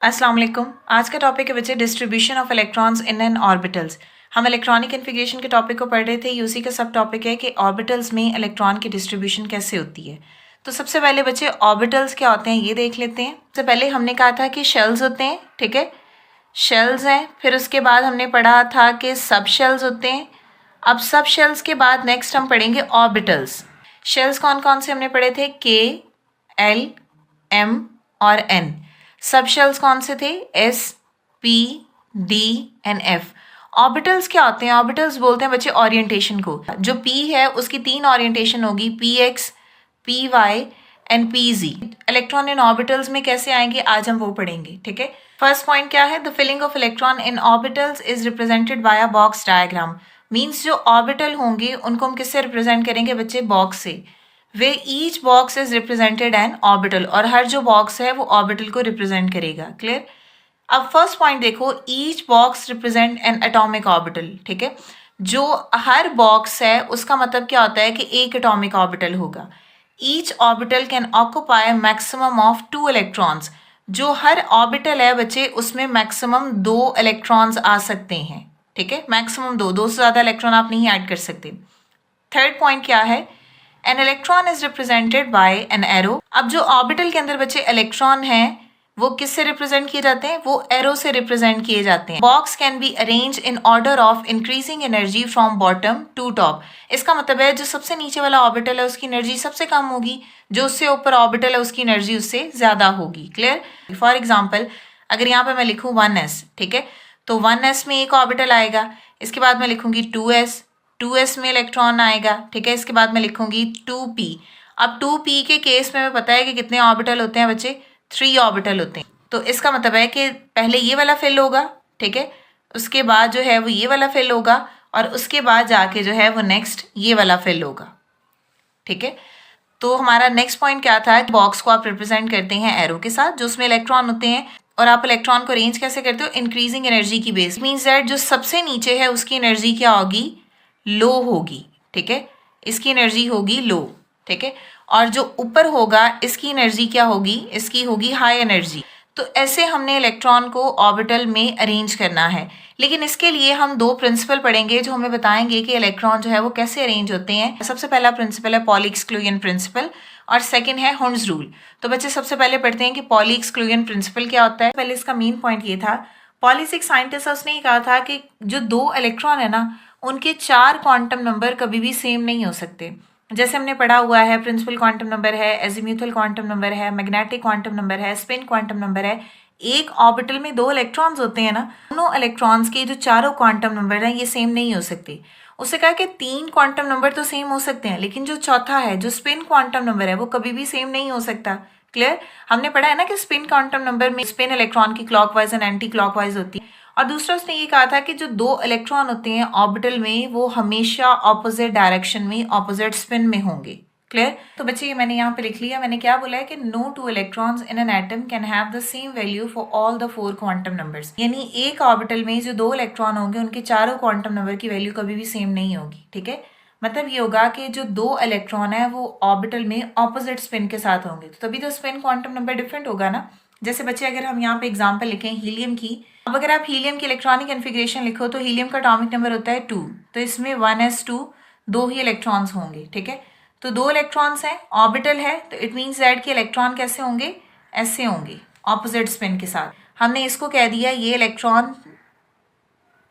अस्सलाम वालेकुम। आज का टॉपिक है बच्चे distribution of electrons in N orbitals. हम इलेक्ट्रॉनिक कन्फिगरेशन के टॉपिक को पढ़ रहे थे। उसी का सब टॉपिक है कि ऑर्बिटल्स में इलेक्ट्रॉन की डिस्ट्रीब्यूशन कैसे होती है। तो सबसे पहले बच्चे ऑर्बिटल्स क्या होते हैं ये देख लेते हैं। सबसे पहले हमने कहा था कि शेल्स होते हैं, ठीक है, शेल्स हैं। फिर उसके बाद हमने पढ़ा था कि सब शेल्स होते हैं। अब सब शेल्स के बाद नेक्स्ट हम पढ़ेंगे ऑर्बिटल्स। शेल्स कौन कौन से हमने पढ़े थे? के, एल, एम और एन। सब शेल्स कौन से थे? S, P, D and F. Orbitals क्या होते हैं? ऑर्बिटल्स बोलते हैं बच्चे ओरिएंटेशन को। जो पी है उसकी 3 ओरिएंटेशन होगी, P X, P Y and P Z. Electron in orbitals में कैसे आएंगे आज हम वो पढ़ेंगे, ठीक है। फर्स्ट पॉइंट क्या है? The filling of electron in orbitals is represented by a box diagram. Means जो ऑर्बिटल होंगे उनको हम किससे रिप्रेजेंट करेंगे बच्चे? बॉक्स से। Way each box is represented an orbital, और हर जो बॉक्स है वो ऑर्बिटल को रिप्रेजेंट करेगा। क्लियर? अब फर्स्ट पॉइंट देखो, each box represent N atomic orbital, ठीक है। जो हर बॉक्स है उसका मतलब क्या होता है कि एक एटॉमिक ऑर्बिटल होगा। Each orbital can occupy maximum of 2 electrons. जो हर ऑर्बिटल है बच्चे उसमें मैक्सिमम 2 इलेक्ट्रॉन्स आ सकते हैं, ठीक है। मैक्सिमम 2 से ज़्यादा इलेक्ट्रॉन आप नहीं ऐड कर सकते। थर्ड पॉइंट क्या है? An electron is represented bye an arrow. अब जो ऑर्बिटल के अंदर बच्चे इलेक्ट्रॉन हैं वो किससे रिप्रेजेंट किए जाते हैं? वो एरो से रिप्रेजेंट किए जाते हैं। Box can be arrange in order of increasing energy from bottom to top. इसका मतलब है जो सबसे नीचे वाला ऑर्बिटल है उसकी एनर्जी सबसे कम होगी, जो उससे ऊपर ऑर्बिटल है उसकी एनर्जी उससे ज्यादा होगी। क्लियर? फॉर एग्जाम्पल अगर यहाँ पे मैं लिखूँ 1s, ठीक है, तो 1s में एक ऑर्बिटल आएगा। इसके बाद मैं लिखूंगी 2s, 2s में इलेक्ट्रॉन आएगा, ठीक है। इसके बाद मैं लिखूंगी 2p। अब 2p के केस में हमें पता है कि कितने ऑर्बिटल होते हैं बच्चे? 3 ऑर्बिटल होते हैं। तो इसका मतलब है कि पहले ये वाला फिल होगा, ठीक है, उसके बाद जो है वो ये वाला फिल होगा, और उसके बाद जाके जो है वो नेक्स्ट ये वाला फिल होगा, ठीक है। तो हमारा नेक्स्ट पॉइंट क्या था कि बॉक्स को आप रिप्रेजेंट करते हैं एरो के साथ, जो उसमें इलेक्ट्रॉन होते हैं, और आप इलेक्ट्रॉन को अरेंज कैसे करते हो? इंक्रीजिंग एनर्जी की बेस। मीन्स दैट जो सबसे नीचे है उसकी एनर्जी क्या होगी? लो होगी, ठीक है, इसकी एनर्जी होगी लो, ठीक है। और जो ऊपर होगा इसकी एनर्जी क्या होगी? इसकी होगी हाई एनर्जी। तो ऐसे हमने इलेक्ट्रॉन को ऑर्बिटल में अरेंज करना है। लेकिन इसके लिए हम 2 प्रिंसिपल पढ़ेंगे जो हमें बताएंगे कि इलेक्ट्रॉन जो है वो कैसे अरेंज होते हैं। सबसे पहला प्रिंसिपल है पॉली एक्सक्लूजन प्रिंसिपल, और सेकंड है हुंड्स रूल। तो बच्चे सबसे पहले पढ़ते हैं कि पॉली एक्सक्लूजन प्रिंसिपल क्या होता है। पहले इसका मेन पॉइंट ये था, पॉली एक साइंटिस्ट है, उसने ये कहा था कि जो 2 इलेक्ट्रॉन है ना उनके 4 क्वांटम नंबर कभी भी सेम नहीं हो सकते। जैसे हमने पढ़ा हुआ है प्रिंसिपल क्वांटम नंबर है, एजीम्यूथल क्वांटम नंबर है, मैग्नेटिक क्वांटम नंबर है, स्पिन क्वांटम नंबर है। एक ऑर्बिटल में 2 इलेक्ट्रॉन्स होते हैं ना, दोनों इलेक्ट्रॉन्स के जो चारों क्वांटम नंबर हैं ये सेम नहीं हो सकते। उससे कहा कि 3 क्वांटम नंबर तो सेम हो सकते हैं, लेकिन जो चौथा है जो स्पिन क्वांटम नंबर है वो कभी भी सेम नहीं हो सकता। क्लियर? हमने पढ़ा है ना कि स्पिन क्वांटम नंबर में स्पिन इलेक्ट्रॉन की क्लॉकवाइज एंड एंटी क्लॉकवाइज होती है। और दूसरा उसने ये कहा था कि जो 2 इलेक्ट्रॉन होते हैं ऑर्बिटल में वो हमेशा ऑपोजिट डायरेक्शन में, ऑपोजिट स्पिन में होंगे। क्लियर? तो बच्चे ये मैंने यहाँ पे लिख लिया। मैंने क्या बोला है कि no 2 electrons in an atom can have the same value for all the 4 quantum numbers. यानी एक ऑर्बिटल में जो 2 इलेक्ट्रॉन होंगे उनके चारों क्वांटम नंबर की वैल्यू कभी भी सेम नहीं होगी, ठीक है। मतलब ये होगा कि जो 2 इलेक्ट्रॉन है वो ऑर्बिटल में ऑपोजिट स्पिन के साथ होंगे, तो तभी तो स्पिन क्वांटम नंबर डिफरेंट होगा ना। जैसे बच्चे अगर हम यहाँ पे एग्जाम्पल लिखें हीलियम की, अब अगर आप हीलियम की इलेक्ट्रॉनिक कन्फिग्रेशन लिखो तो हीलियम का एटॉमिक नंबर होता है 2, तो इसमें 1s2 2 ही इलेक्ट्रॉन्स होंगे, ठीक है। तो 2 इलेक्ट्रॉन्स हैं, ऑर्बिटल है, तो इट मीन्स दैट कि इलेक्ट्रॉन कैसे होंगे? ऐसे होंगे, ऑपोजिट स्पिन के साथ। हमने इसको कह दिया ये इलेक्ट्रॉन,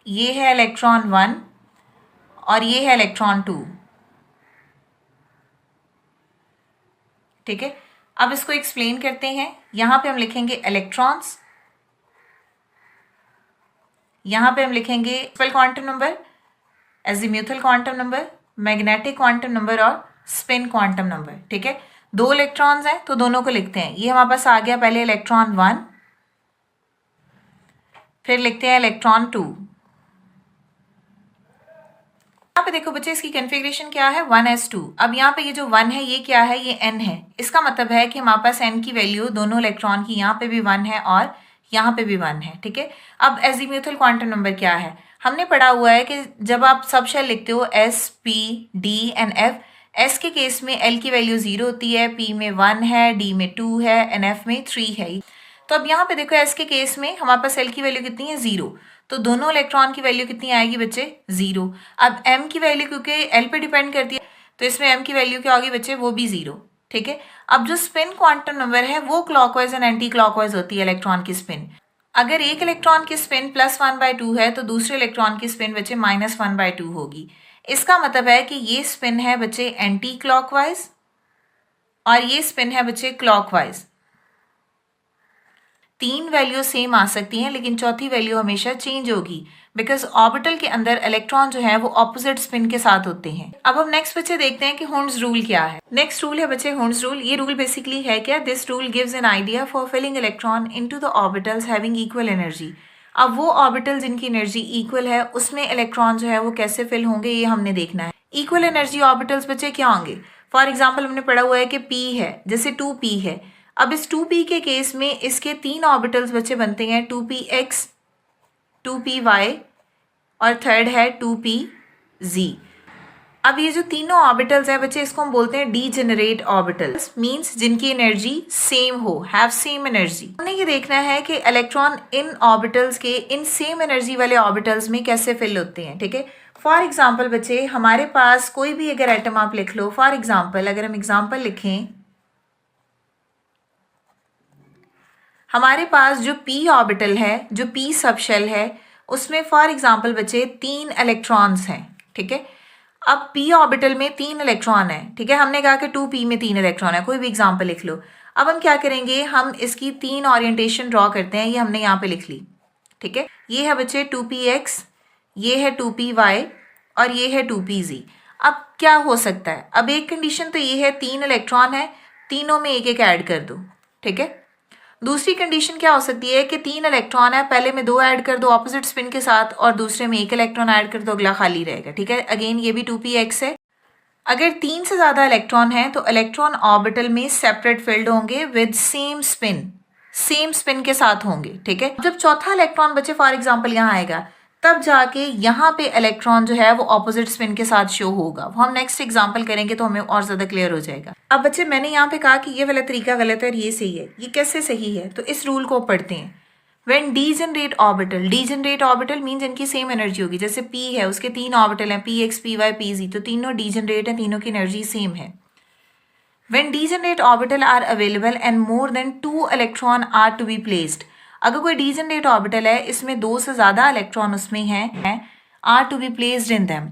ये है इलेक्ट्रॉन 1 और ये है इलेक्ट्रॉन 2, ठीक है। अब इसको एक्सप्लेन करते हैं। यहां पे हम लिखेंगे इलेक्ट्रॉन्स, यहां पे हम लिखेंगे principal quantum number, azimuthal quantum number, magnetic quantum number और स्पिन क्वांटम नंबर, ठीक है। 2 इलेक्ट्रॉन्स हैं तो दोनों को लिखते हैं। ये हमारे पास आ गया पहले इलेक्ट्रॉन 1, फिर लिखते हैं इलेक्ट्रॉन 2। यहाँ पे देखो बच्चे इसकी कन्फिग्रेशन क्या है? 1s2। अब यहाँ पे ये जो 1 है ये क्या है? ये n है। इसका मतलब है कि हमारे पास n की वैल्यू दोनों इलेक्ट्रॉन की यहाँ पे भी 1 है और यहाँ पे भी 1 है, ठीक है। अब एजीम्यूथल क्वांटम नंबर क्या है? हमने पढ़ा हुआ है कि जब आप सब शेल लिखते हो s, p, d and f, s के केस में l की वैल्यू 0 होती है, p में 1 है, d में 2 है एंड f में 3 है। तो अब यहाँ पे देखो एस के केस में हमारे पास एल की वैल्यू कितनी है 0, तो दोनों इलेक्ट्रॉन की वैल्यू कितनी आएगी बच्चे 0। अब एम की वैल्यू क्योंकि एल पे डिपेंड करती है तो इसमें एम की वैल्यू क्या होगी बच्चे, वो भी 0। ठीक है, अब जो स्पिन क्वांटम नंबर है वो क्लॉकवाइज एंड एंटी क्लॉकवाइज होती है इलेक्ट्रॉन की स्पिन। अगर एक इलेक्ट्रॉन की स्पिन +1/2 है तो दूसरे इलेक्ट्रॉन की स्पिन बच्चे -1/2 होगी। इसका मतलब है कि ये स्पिन है बच्चे एंटी क्लॉकवाइज और ये स्पिन है बच्चे क्लॉकवाइज। तीन वैल्यू सेम आ सकती हैं लेकिन चौथी वैल्यू हमेशा चेंज होगी बिकॉज ऑर्बिटल के अंदर इलेक्ट्रॉन जो है वो ऑपोजिट स्पिन के साथ होते हैं। अब हम नेक्स्ट बच्चे देखते हैं कि हुर्न्स रूल क्या है। नेक्स्ट रूल है बच्चे हुर्न्स रूल। ये रूल बेसिकली है क्या, this rule gives an idea for filling electron into the orbitals having equal energy. अब वो ऑर्बिटल जिनकी एनर्जी इक्वल है उसमें इलेक्ट्रॉन जो है वो कैसे फिल होंगे ये हमने देखना है। इक्वल एनर्जी ऑर्बिटल्स बच्चे क्या होंगे, फॉर एग्जाम्पल हमने पढ़ा हुआ है कि P है, जैसे 2p है। अब इस 2p के केस में इसके तीन ऑर्बिटल्स बच्चे बनते हैं 2px, 2py और थर्ड है 2pz। अब ये जो तीनों ऑर्बिटल्स हैं बच्चे इसको हम बोलते हैं डीजेनरेट ऑर्बिटल्स, मींस जिनकी एनर्जी सेम हो, हैव सेम एनर्जी। हमने ये देखना है कि इलेक्ट्रॉन इन ऑर्बिटल्स के इन सेम एनर्जी वाले ऑर्बिटल्स में कैसे फिल होते हैं। ठीक है, फॉर एग्जाम्पल बच्चे हमारे पास कोई भी अगर एटम आप लिख लो, फॉर एग्जाम्पल अगर हम एग्जाम्पल लिखें, हमारे पास जो p ऑर्बिटल है, जो p सब शेल है, उसमें फॉर एग्जाम्पल बच्चे 3 इलेक्ट्रॉन्स हैं। ठीक है, अब p ऑर्बिटल में 3 इलेक्ट्रॉन है। ठीक है, हमने कहा कि 2p में 3 इलेक्ट्रॉन है, कोई भी एग्जाम्पल लिख लो। अब हम क्या करेंगे, हम इसकी 3 ओरिएंटेशन ड्रॉ करते हैं, ये हमने यहाँ पे लिख ली। ठीक है, ये है बच्चे 2px, ये है 2py और ये है 2pz। अब क्या हो सकता है, अब एक कंडीशन तो ये है 3 इलेक्ट्रॉन है, तीनों में एक एक ऐड कर दो। ठीक है, दूसरी कंडीशन क्या हो सकती है कि 3 इलेक्ट्रॉन है, पहले में 2 ऐड कर दो ऑपोजिट स्पिन के साथ और दूसरे में 1 इलेक्ट्रॉन ऐड कर दो, अगला खाली रहेगा। ठीक है, अगेन ये भी 2px है। अगर 3 से ज़्यादा इलेक्ट्रॉन है तो इलेक्ट्रॉन ऑर्बिटल में सेपरेट फील्ड होंगे विद सेम स्पिन के साथ होंगे। ठीक है, जब चौथा इलेक्ट्रॉन बचे फॉर एग्जाम्पल यहाँ आएगा तब जाके यहाँ पे इलेक्ट्रॉन जो है वो ऑपोजिट स्पिन के साथ शो होगा। वो हम नेक्स्ट एग्जांपल करेंगे तो हमें और ज़्यादा क्लियर हो जाएगा। अब बच्चे मैंने यहाँ पे कहा कि ये वाला तरीका गलत है और ये सही है, ये कैसे सही है, तो इस रूल को पढ़ते हैं। व्हेन डीजेनरेट ऑर्बिटल मीन्स इनकी सेम एनर्जी होगी। जैसे P है, उसके 3 ऑर्बिटल हैं px, py, pz, तो तीनों डीजेनरेट हैं, तीनों की एनर्जी सेम है। When degenerate orbital are available and more than 2 electron are to be placed, अगर कोई डीजेनरेट ऑर्बिटल है इसमें 2 से ज़्यादा इलेक्ट्रॉन उसमें हैं, are to be placed in them,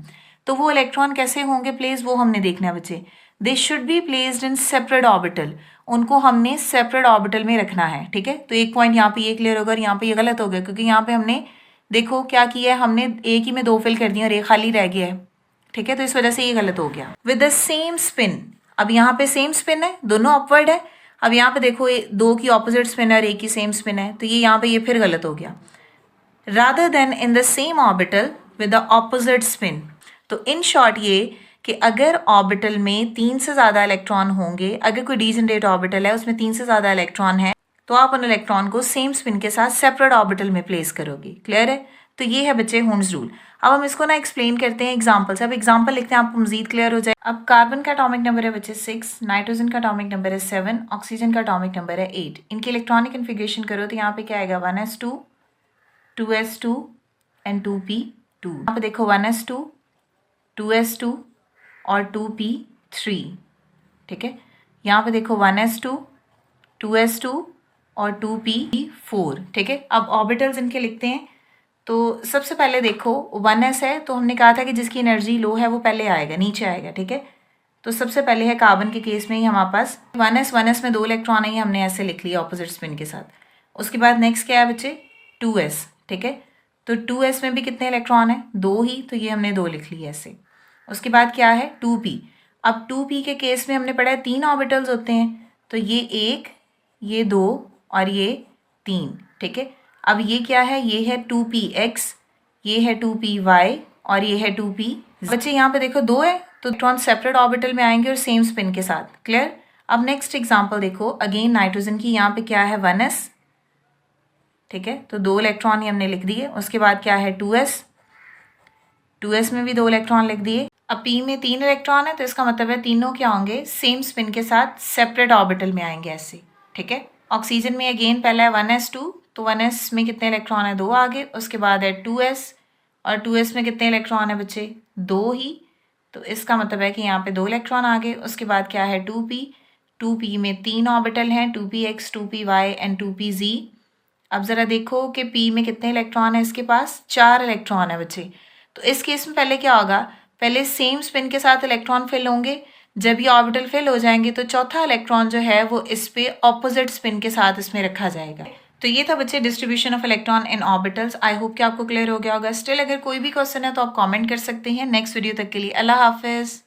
तो वो इलेक्ट्रॉन कैसे होंगे प्लेस, वो हमने देखना है बच्चे। They should be placed in separate orbital, उनको हमने सेपरेट ऑर्बिटल में रखना है। ठीक है, तो एक पॉइंट यहाँ पे ये क्लियर होगा और यहाँ पे ये गलत हो गया क्योंकि यहाँ पे हमने देखो क्या किया है, हमने एक ही में 2 फिल कर दिया और एक खाली रह गया है। ठीक है, तो इस वजह से ये गलत हो गया। विद द सेम स्पिन, अब यहाँ पे सेम स्पिन है, दोनों अपवर्ड है। अब यहाँ पे देखो 2 की ऑपोजिट स्पिन है और एक की सेम स्पिन है, तो ये यहाँ पे ये फिर गलत हो गया। Rather then in the same orbital with the opposite spin, तो इन शॉर्ट ये कि अगर ऑर्बिटल में 3 से ज़्यादा इलेक्ट्रॉन होंगे, अगर कोई डीजेनरेट ऑर्बिटल है उसमें 3 से ज़्यादा इलेक्ट्रॉन है तो आप उन इलेक्ट्रॉन को सेम स्पिन के साथ सेपरेट ऑर्बिटल में प्लेस करोगे। क्लियर है, तो ये है बच्चे हुर्न्स रूल। अब हम इसको ना एक्सप्लेन करते हैं एग्जाम्पल से। अब एग्जाम्पल लिखते हैं, आपको मजीद क्लियर हो जाए। अब कार्बन का एटॉमिक नंबर है बच्चे 6, नाइट्रोजन का एटॉमिक नंबर है 7, ऑक्सीजन का एटॉमिक नंबर है 8। इनकी इलेक्ट्रॉनिक कन्फिगरेशन करो तो यहाँ पे क्या आएगा 1s2, 2s2 एंड 2p2। यहाँ पे देखो 1s2, 2s2 और 2p3। ठीक है, यहाँ पे देखो 1s2, 2s2 और 2p4। ठीक है, अब ऑर्बिटल्स इनके लिखते हैं। तो सबसे पहले देखो 1s है, तो हमने कहा था कि जिसकी एनर्जी लो है वो पहले आएगा, नीचे आएगा। ठीक है, तो सबसे पहले है कार्बन के केस में ही हमारे पास 1s में 2 इलेक्ट्रॉन है, हमने ऐसे लिख लिया ऑपोजिट स्पिन के साथ। उसके बाद नेक्स्ट क्या है बच्चे 2s। ठीक है, तो 2s में भी कितने इलेक्ट्रॉन है, 2 ही, तो ये हमने 2 लिख लिया ऐसे। उसके बाद क्या है 2p। अब 2p के केस में हमने पढ़ा है 3 ऑर्बिटल्स होते हैं, तो ये 1, ये 2 और ये 3। ठीक है, अब ये क्या है, ये है 2px, ये है 2py और ये है 2p। बच्चे यहाँ पे देखो 2 है तो इलेक्ट्रॉन सेपरेट ऑर्बिटल में आएंगे और सेम स्पिन के साथ। क्लियर, अब नेक्स्ट एग्जांपल देखो, अगेन नाइट्रोजन की यहाँ पे क्या है 1s। ठीक है, तो 2 इलेक्ट्रॉन ही हमने लिख दिए। उसके बाद क्या है 2s में भी 2 इलेक्ट्रॉन लिख दिए। अब p में 3 इलेक्ट्रॉन है तो इसका मतलब है तीनों क्या होंगे सेम स्पिन के साथ सेपरेट ऑर्बिटल में आएंगे ऐसे। ठीक है, ऑक्सीजन में अगेन पहला है 1s2, तो 1s में कितने इलेक्ट्रॉन है, 2 आगे। उसके बाद है 2s, और 2s में कितने इलेक्ट्रॉन है बच्चे, 2 ही। तो इसका मतलब है कि यहाँ पे 2 इलेक्ट्रॉन आगे। उसके बाद क्या है 2p, 2p में 3 ऑर्बिटल हैं, 2px, 2py एंड 2pz। अब ज़रा देखो कि p में कितने इलेक्ट्रॉन है, इसके पास 4 इलेक्ट्रॉन है बच्चे। तो इस केस में पहले क्या होगा, पहले सेम स्पिन के साथ इलेक्ट्रॉन फिल होंगे। जब ये ऑर्बिटल फिल हो जाएंगे तो चौथा इलेक्ट्रॉन जो है वो इस पे ऑपोजिट स्पिन के साथ इसमें रखा जाएगा। तो ये था बच्चे distribution of electron in orbitals. I hope कि आपको क्लियर हो गया होगा। स्टिल अगर कोई भी क्वेश्चन है तो आप कमेंट कर सकते हैं। नेक्स्ट वीडियो तक के लिए अल्लाह हाफिज़।